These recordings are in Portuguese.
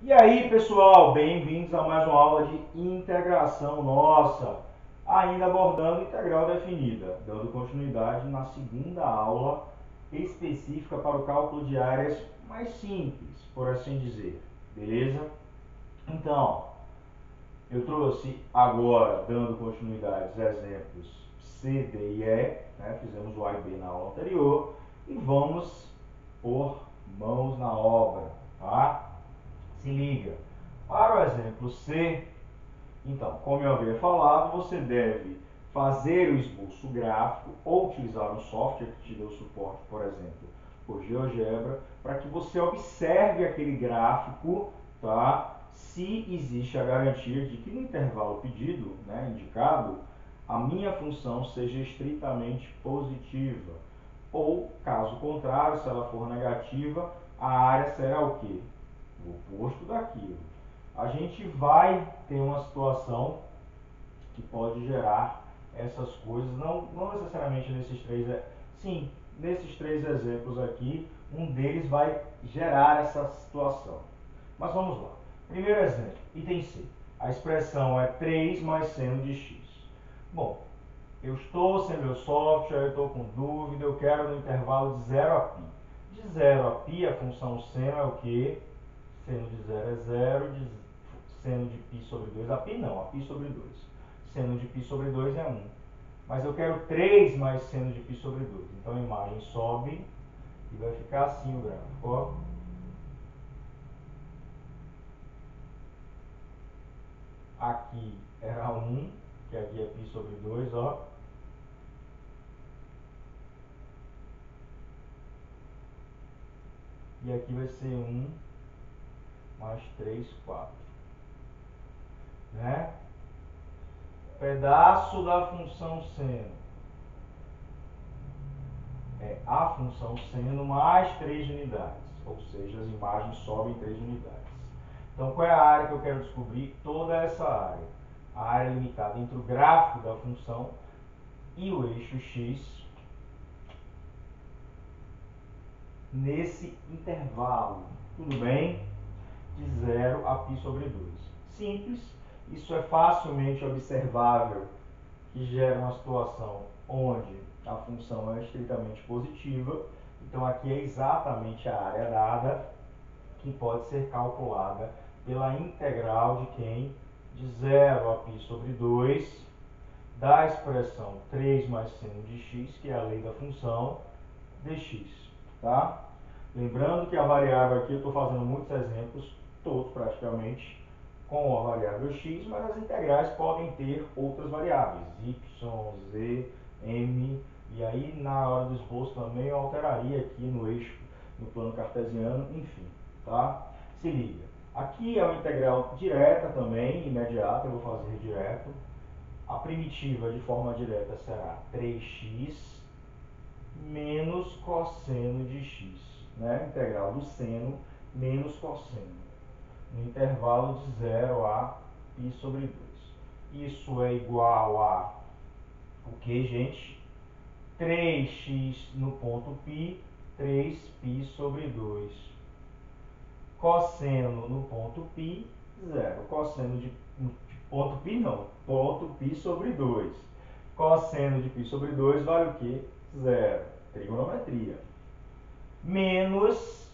E aí, pessoal, bem-vindos a mais uma aula de integração nossa, ainda abordando integral definida, dando continuidade na segunda aula específica para o cálculo de áreas mais simples, por assim dizer, beleza? Então, eu trouxe agora, dando continuidade, os exemplos C, D e E, né? Fizemos o A e B na aula anterior, e vamos pôr mãos na obra, tá? Se liga. Para o exemplo C, então, como eu havia falado, você deve fazer o esboço gráfico ou utilizar um software que te dê o suporte, por exemplo, por GeoGebra, para que você observe aquele gráfico, tá? Se existe a garantia de que no intervalo pedido, né, indicado, a minha função seja estritamente positiva. Ou, caso contrário, se ela for negativa, a área será o quê? O oposto daquilo. A gente vai ter uma situação que pode gerar essas coisas, não necessariamente nesses três, sim, nesses três exemplos aqui, um deles vai gerar essa situação. Mas vamos lá. Primeiro exemplo, item C. A expressão é 3 mais seno de x. Bom, eu estou sem meu software, eu estou com dúvida, eu quero no intervalo de 0 a π. De 0 a π, a função seno é o quê? Seno de 0 é 0, seno de π sobre 2, a π não, a π sobre 2. Seno de π sobre 2 é 1. Mas eu quero 3 mais seno de π sobre 2. Então a imagem sobe e vai ficar assim o gráfico. Ó. Aqui era 1, que aqui é π sobre 2, ó. E aqui vai ser 1 mais 3, 4. Né? Pedaço da função seno é a função seno mais 3 unidades, ou seja, as imagens sobem 3 unidades. Então, qual é a área que eu quero descobrir? Toda essa área. A área limitada entre o gráfico da função e o eixo x nesse intervalo. Tudo bem? De 0 a π sobre 2. Simples. Isso é facilmente observável que gera uma situação onde a função é estritamente positiva. Então, aqui é exatamente a área dada que pode ser calculada pela integral de quem? De 0 a π sobre 2 da expressão 3 mais seno de x, que é a lei da função, dx. Tá? Lembrando que a variável aqui, eu estou fazendo muitos exemplos, todos praticamente, com a variável x, mas as integrais podem ter outras variáveis, y, z, m, e aí na hora do esboço também eu alteraria aqui no eixo, no plano cartesiano, enfim, tá? Se liga. Aqui é uma integral direta também, imediata, eu vou fazer direto. A primitiva de forma direta será 3x menos cosseno de x, né? Integral do seno menos cosseno, no intervalo de 0 a π sobre 2. Isso é igual a o que, gente? 3x no ponto π, 3π sobre 2. Cosseno no ponto π, 0. Cosseno de ponto π não, ponto π sobre 2. Cosseno de π sobre 2 vale o que? 0. Trigonometria. Menos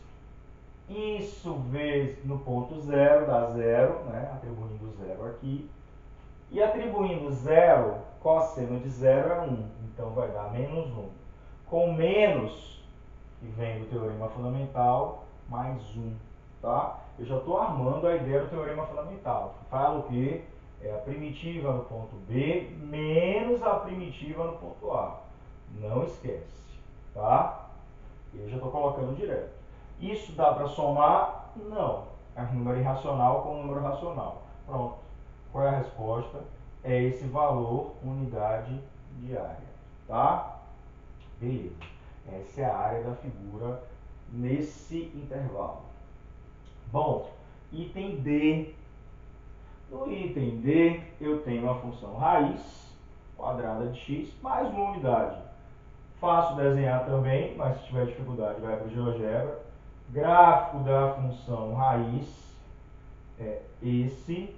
isso vezes no ponto 0 dá 0, né? Atribuindo 0 aqui. E atribuindo 0, cosseno de 0 é 1. Então vai dar menos 1. Com menos, que vem do teorema fundamental, mais 1. Tá? Eu já estou armando a ideia do teorema fundamental. Fala o que? É a primitiva no ponto B menos a primitiva no ponto A. Não esquece. Tá? Eu já estou colocando direto. Isso dá para somar? Não. É um número irracional com um número racional. Pronto. Qual é a resposta? É esse valor unidade diária. Tá? Beleza. Essa é a área da figura nesse intervalo. Bom, item D. No item D, eu tenho a função raiz quadrada de x mais uma unidade. Fácil desenhar também, mas se tiver dificuldade vai para o GeoGebra. Gráfico da função raiz é esse,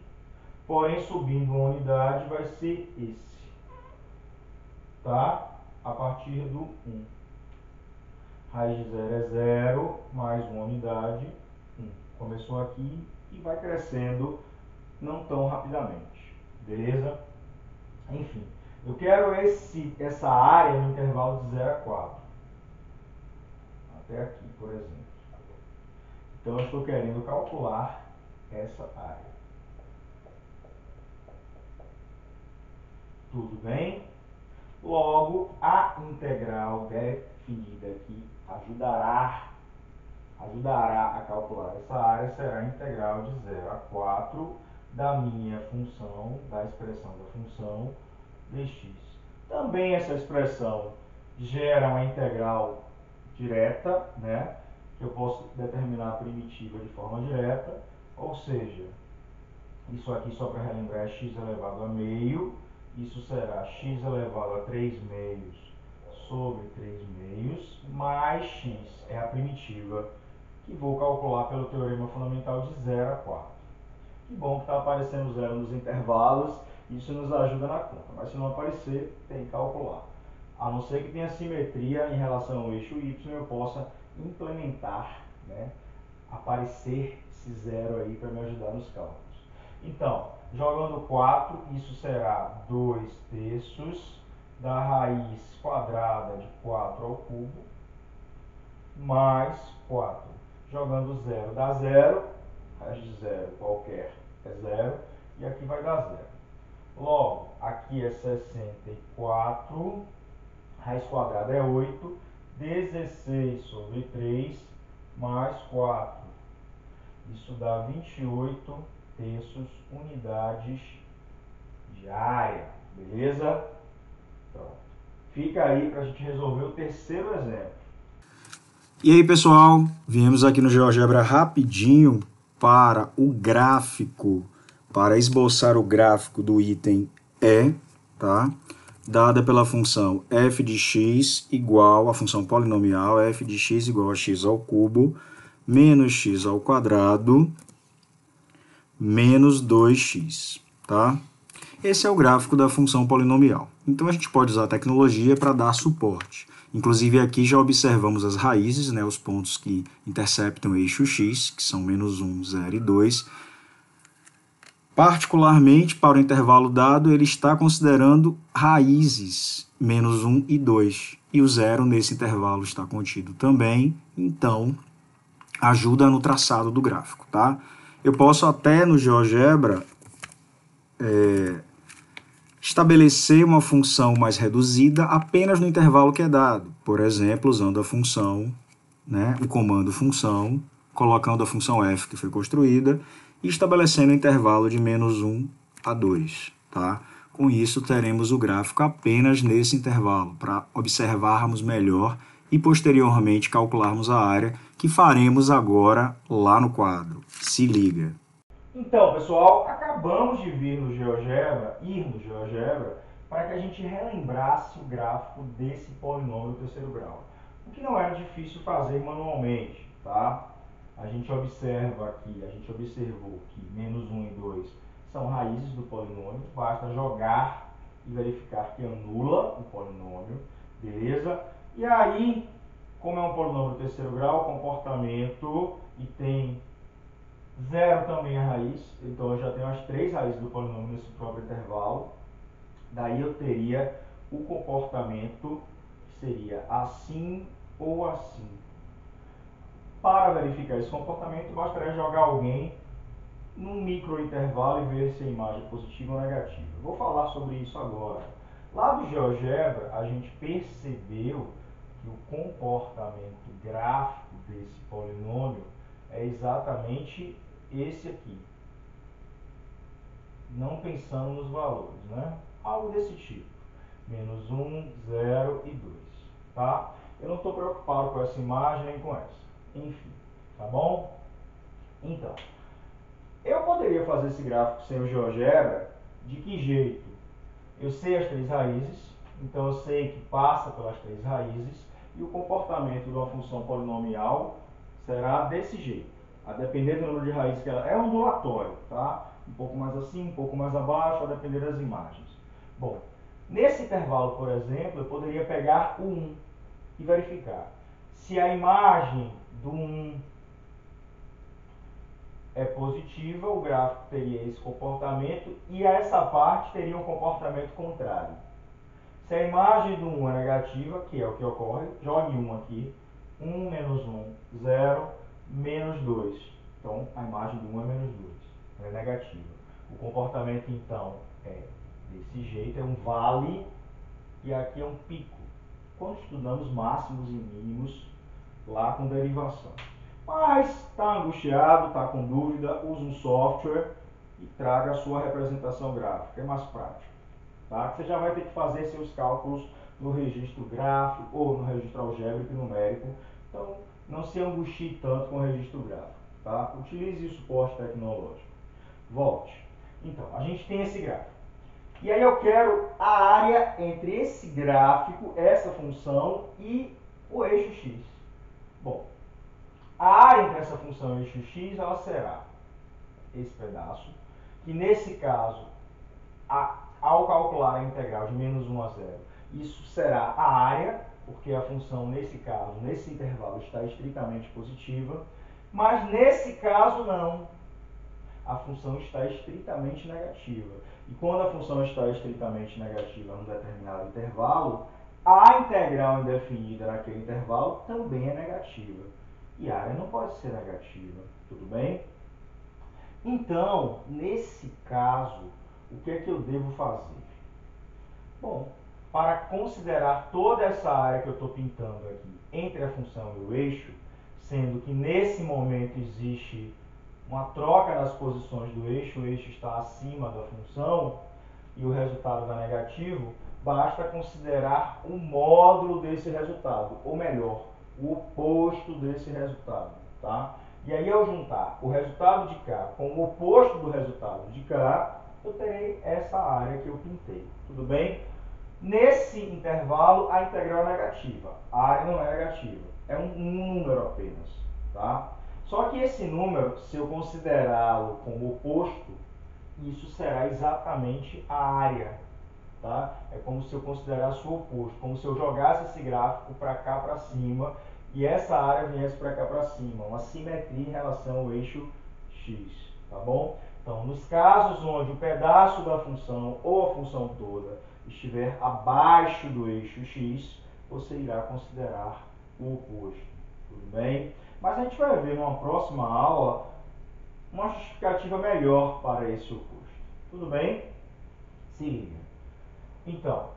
porém subindo uma unidade vai ser esse, tá? A partir do 1. Raiz de 0 é 0, mais uma unidade, 1. Começou aqui e vai crescendo não tão rapidamente, beleza? Enfim, eu quero essa área no intervalo de 0 a 4. Até aqui, por exemplo. Então, eu estou querendo calcular essa área. Tudo bem? Logo, a integral definida aqui ajudará a calcular essa área, será a integral de 0 a 4 da minha função, da expressão da função dx. Também essa expressão gera uma integral direta, né? Que eu posso determinar a primitiva de forma direta, ou seja, isso aqui, só para relembrar, é x elevado a meio, isso será x elevado a 3 meios sobre 3 meios, mais x é a primitiva, que vou calcular pelo teorema fundamental de 0 a 4. Que bom que está aparecendo 0 nos intervalos, isso nos ajuda na conta, mas se não aparecer, tem que calcular. A não ser que tenha simetria em relação ao eixo y, eu possa implementar, né, aparecer esse 0 aí para me ajudar nos cálculos. Então, jogando 4, isso será 2 terços da raiz quadrada de 4 ao cubo, mais 4. Jogando 0 dá 0, raiz de 0 qualquer é 0, e aqui vai dar 0. Logo, aqui é 64, raiz quadrada é 8, 16 sobre 3, mais 4. Isso dá 28 terços unidades de área, beleza? Pronto. Fica aí para a gente resolver o terceiro exemplo. E aí, pessoal, viemos aqui no GeoGebra rapidinho para o gráfico, para esboçar o gráfico do item E, tá? Dada pela função f de x igual, a função polinomial f de x igual a x ao cubo, menos x ao quadrado, menos 2x, tá? Esse é o gráfico da função polinomial. Então, a gente pode usar a tecnologia para dar suporte. Inclusive, aqui já observamos as raízes, né, os pontos que interceptam o eixo x, que são menos 1, 0 e 2. Particularmente, para o intervalo dado, ele está considerando raízes menos 1 e 2. E o 0 nesse intervalo está contido também, então ajuda no traçado do gráfico, tá? Eu posso até no GeoGebra estabelecer uma função mais reduzida apenas no intervalo que é dado. Por exemplo, usando a função, né, o comando função, colocando a função f que foi construída e estabelecendo o intervalo de menos 1 a 2. Tá? Com isso, teremos o gráfico apenas nesse intervalo, para observarmos melhor e posteriormente calcularmos a área, que faremos agora lá no quadro. Se liga! Então, pessoal, acabamos de ir no GeoGebra, para que a gente relembrasse o gráfico desse polinômio do terceiro grau. O que não era difícil fazer manualmente, tá? A gente observou que menos 1 e 2 são raízes do polinômio, basta jogar e verificar que anula o polinômio, beleza? E aí, como é um polinômio do terceiro grau, comportamento e tem 0 também é raiz, então eu já tenho as 3 raízes do polinômio nesse próprio intervalo. Daí eu teria o comportamento que seria assim ou assim. Para verificar esse comportamento, bastaria jogar alguém num microintervalo e ver se a imagem é positiva ou negativa. Vou falar sobre isso agora. Lá do GeoGebra, a gente percebeu que o comportamento gráfico desse polinômio é exatamente esse aqui. Não pensando nos valores, né? Algo desse tipo. Menos 1, 0 e 2. Tá? Eu não estou preocupado com essa imagem nem com essa. Enfim, tá bom? Então, eu poderia fazer esse gráfico sem o GeoGebra de que jeito? Eu sei as 3 raízes, então eu sei que passa pelas 3 raízes e o comportamento de uma função polinomial será desse jeito. a depender do número de raízes que ela é ondulatório, tá? Um pouco mais assim, um pouco mais abaixo, a depender das imagens. Bom, nesse intervalo, por exemplo, eu poderia pegar o 1 e verificar se a imagem do 1 é positiva, o gráfico teria esse comportamento e essa parte teria um comportamento contrário. Se a imagem do 1 é negativa, que é o que ocorre, jogue 1 aqui, 1 menos 1, 0, menos 2. Então, a imagem do 1 é menos 2, ela é negativa. O comportamento, então, é desse jeito, é um vale, e aqui é um pico, quando estudamos máximos e mínimos lá com derivação. Mas está angustiado, está com dúvida, use um software e traga a sua representação gráfica, é mais prático. Tá? Você já vai ter que fazer seus cálculos no registro gráfico ou no registro algébrico e numérico, então não se angustie tanto com o registro gráfico. Tá? Utilize o suporte tecnológico. Volte. Então, a gente tem esse gráfico. E aí eu quero a área entre esse gráfico, essa função e o eixo x. Bom, a área entre essa função e o eixo x, ela será esse pedaço, que nesse caso, ao calcular a integral de menos 1 a 0, isso será a área, porque a função nesse caso, nesse intervalo, está estritamente positiva, mas nesse caso não. A função está estritamente negativa. E quando a função está estritamente negativa num determinado intervalo, a integral indefinida naquele intervalo também é negativa. E a área não pode ser negativa, tudo bem? Então, nesse caso, o que é que eu devo fazer? Bom, para considerar toda essa área que eu estou pintando aqui entre a função e o eixo, sendo que nesse momento existe uma troca nas posições do eixo, o eixo está acima da função e o resultado dá negativo, basta considerar o módulo desse resultado, ou melhor, o oposto desse resultado, tá? E aí, ao juntar o resultado de cá com o oposto do resultado de cá, eu terei essa área que eu pintei, tudo bem? Nesse intervalo, a integral é negativa, a área não é negativa, é um número apenas, tá? Só que esse número, se eu considerá-lo como oposto, isso será exatamente a área, tá? É como se eu considerasse o oposto, como se eu jogasse esse gráfico para cá para cima e essa área viesse para cá para cima, uma simetria em relação ao eixo x, tá bom? Então, nos casos onde o pedaço da função ou a função toda estiver abaixo do eixo x, você irá considerar o oposto, tudo bem? Mas a gente vai ver numa próxima aula uma justificativa melhor para esse oposto, tudo bem? Se liga. Então,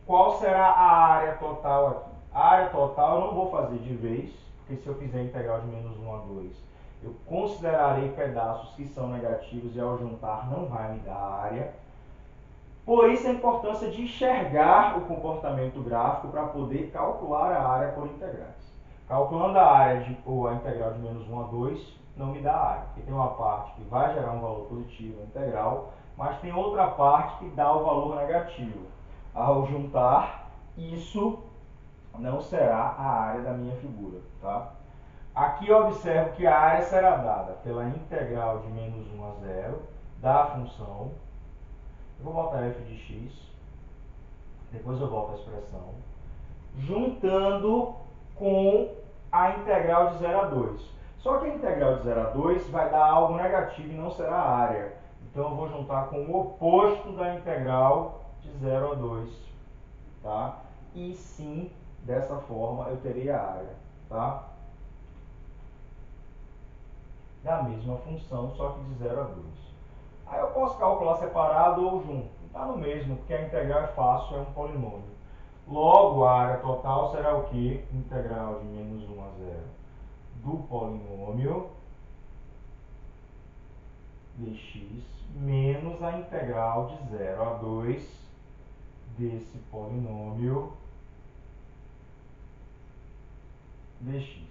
qual será a área total aqui? A área total eu não vou fazer de vez, porque se eu fizer a integral de menos 1 a 2, eu considerarei pedaços que são negativos e ao juntar não vai me dar a área. Por isso a importância de enxergar o comportamento gráfico para poder calcular a área por integrais. Calculando a área ou a integral de menos 1 a 2, não me dá a área, porque tem uma parte que vai gerar um valor positivo, a integral, mas tem outra parte que dá o valor negativo. Ao juntar, isso não será a área da minha figura, tá? Aqui eu observo que a área será dada pela integral de menos 1 a 0 da função. Eu vou botar f de x, depois eu volto à expressão, juntando com a integral de 0 a 2. Só que a integral de 0 a 2 vai dar algo negativo e não será a área. Então eu vou juntar com o oposto da integral de 0 a 2. Tá? E sim, dessa forma eu terei a área. Tá? Da mesma função, só que de 0 a 2. Aí eu posso calcular separado ou junto. Está no mesmo, porque a integral é fácil, é um polinômio. Logo, a área total será o quê? Integral de menos 1 a 0 do polinômio dx menos a integral de 0 a 2 desse polinômio dx.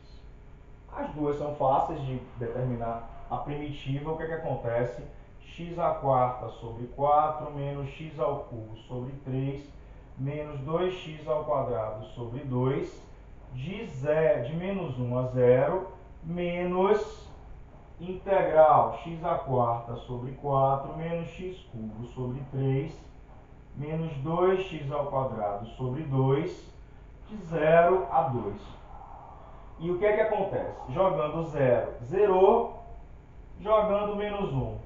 As duas são fáceis de determinar. A primitiva, o que acontece? X à quarta sobre 4 menos x ao cubo sobre 3 menos 2x ao quadrado sobre 2 de menos 1 a 0 menos integral x² sobre 4 menos x³ sobre 3 menos 2x² sobre 2 de 0 a 2. E o que é que acontece? Jogando 0, zerou. Jogando menos 1,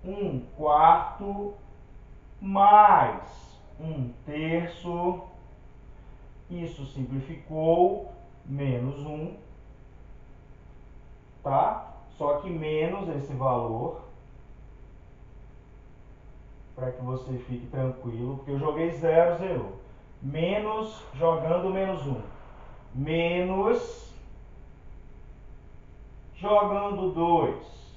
1/4 mais 1/3. Isso simplificou, menos 1, tá? Só que menos esse valor, para que você fique tranquilo, porque eu joguei 0, zerou. Menos, jogando menos 1, menos, jogando 2,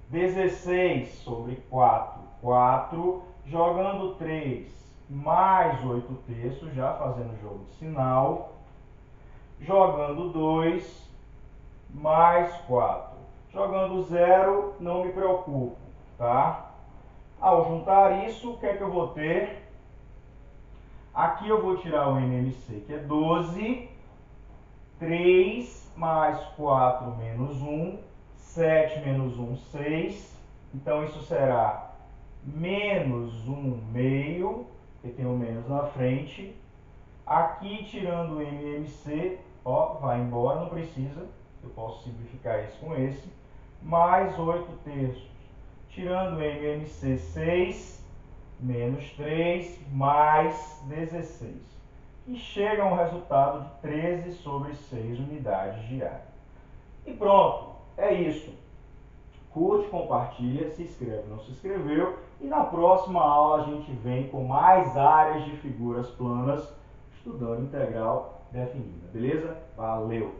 16 sobre 4, 4, jogando 3, mais 8/3, já fazendo jogo de sinal, jogando 2, mais 4. Jogando 0, não me preocupo, tá? Ao juntar isso, o que é que eu vou ter? Aqui eu vou tirar o MMC, que é 12, 3 mais 4 menos 1, 7 menos 1, 6. Então, isso será menos 1/2, porque tem o menos na frente. Aqui, tirando o MMC, ó, vai embora, não precisa. Eu posso simplificar isso com esse. Mais 8/3. Tirando o MMC, 6, menos 3, mais 16. E chega a um resultado de 13 sobre 6 unidades de área. E pronto, é isso. Curte, compartilha, se inscreve, não se inscreveu. E na próxima aula a gente vem com mais áreas de figuras planas, estudando integral definida. Beleza? Valeu!